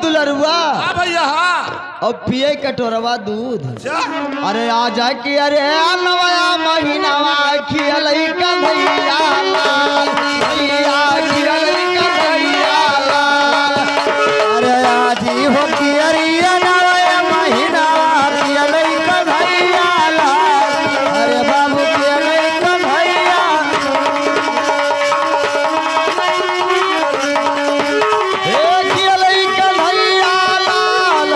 दुलरुआ हाँ भैया हाँ। और पिए कटोरवा दूध। अरे आ जा कि अरे नया महीनावा खियलई कन्हैया लाल, भैया खियलई कन्हैया लाल। अरे आजी हो कि अरिया नया महीना खियलई कन्हैया लाल। अरे बाबू खियलई कन्हैया। खियलई कन्हैया लाल।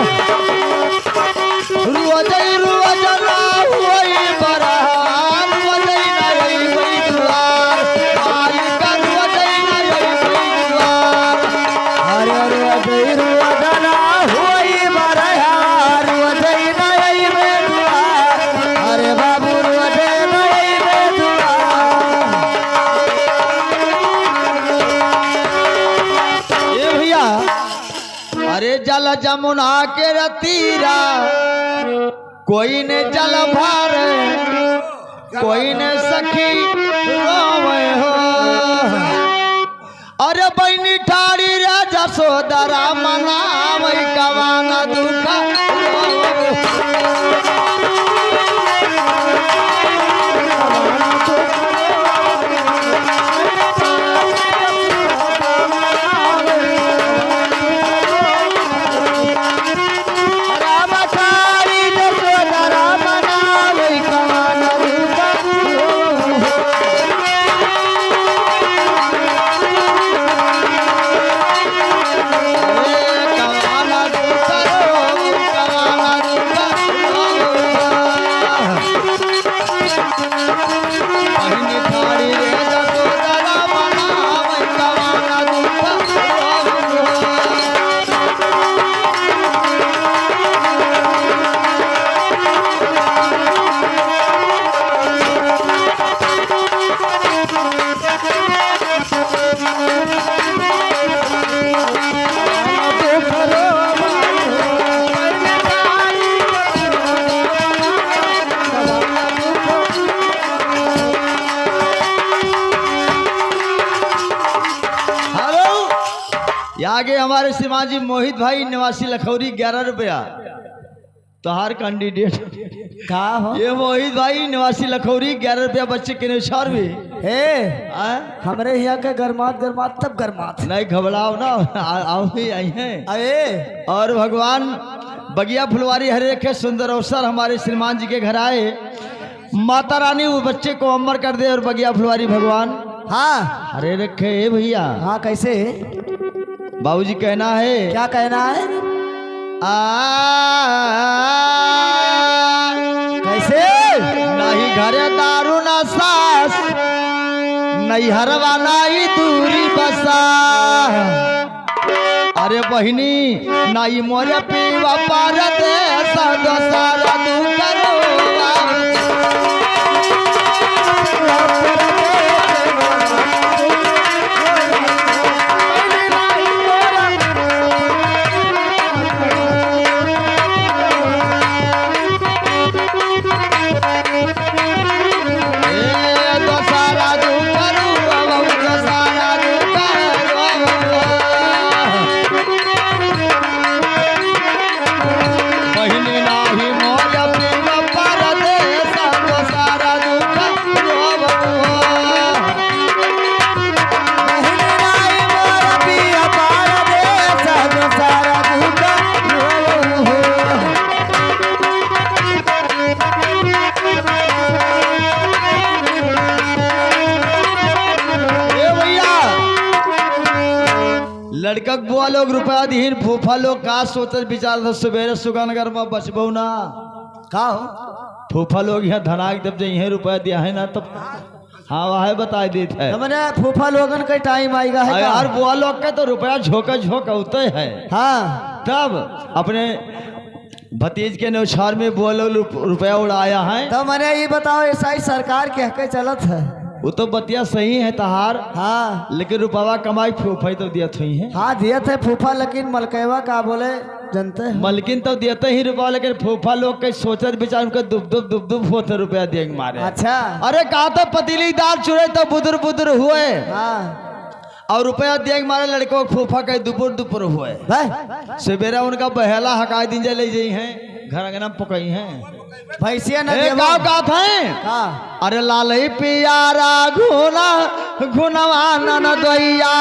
रुअजई रुअजना हुई बरहान, रुअजई नई बई दुआर, आई का रुअजई नई बई दुआर। अरे रुअजई रुअजना हुई बरहान, रुअजई नई बेदुआ। अरे बाबू रुअजई नई बेदुआ। ए भैया अरे जल जमुना के रतीरा, कोई ने जल भर, कोई ने सखी रोवे हो। अरे बहनी ठाड़ी रे जसोदरा मनावई कवाना दुख। आगे हमारे श्रीमान जी मोहित भाई निवासी लखौरी 11 रुपया तोहार कैंडिडेट का हो? ये मोहित भाई निवासी लखौरी 11 रुपया बच्चे के निशार भी हे हमरे यहाँ के गरमात गरमात तब गरमात नहीं घबराओ ना, आओ ही आई हैं। अरे और भगवान बगिया फुलवारी हरे रखे सुंदर अवसर हमारे श्रीमान जी के घर आए, माता रानी वो बच्चे को अमर कर दे और बगिया फुलवारी भगवान हाँ हरे रखे। भैया हाँ कैसे बाबूजी कहना है, क्या कहना है? कैसे नहीं घरे दारू न सास, नहीं हरवा नहीं दूरी बसा। अरे बहिनी नहीं मोरे पीवा पार दे सदो सारा तू करो। लड़का बुआ लोग रुपया दीन, फूफा लोग का सोचत विचार था सवेरे सुगनगर में बचबो ना का हो? फूफा लोग यहाँ धनाक जब यही रुपया दिया है ना तो हाँ वह बता देते है। मैंने फूफा लोगन का टाइम आएगा है यार बुआ लोग का तो रुपया झोंका झोंक होते है। हाँ तब अपने भतीज के न्यौछार में बुआ लोग रुपया उड़ाया है। तो मैंने ये बताओ ऐसा ही सरकार के हक चलत है? वो तो बतिया सही है तहार, हाँ लेकिन रुपवा कमाई फूफा तो दिया थी है। हाँ दिया थे फूफा, लेकिन मलकेवा का बोले जनते हैं। मलकिन तो देते ही रुपया, लेकिन फूफा लोग के सोचत विचार उनके दुब होते रुपया देंगे मारे। अच्छा अरे कहा था पतीली दाल चुरे तो बुदर बुदर हुए। हाँ और रुपया देख मारे लड़को फूफा के दुपुर दुपुर हुए सवेरा उनका बहेला हका दिन ले जाई हैं घर अंगना पकई हैं भैंसिया न ए गाँव का था अरे लालई पियारा घुना घुनवा नन दैया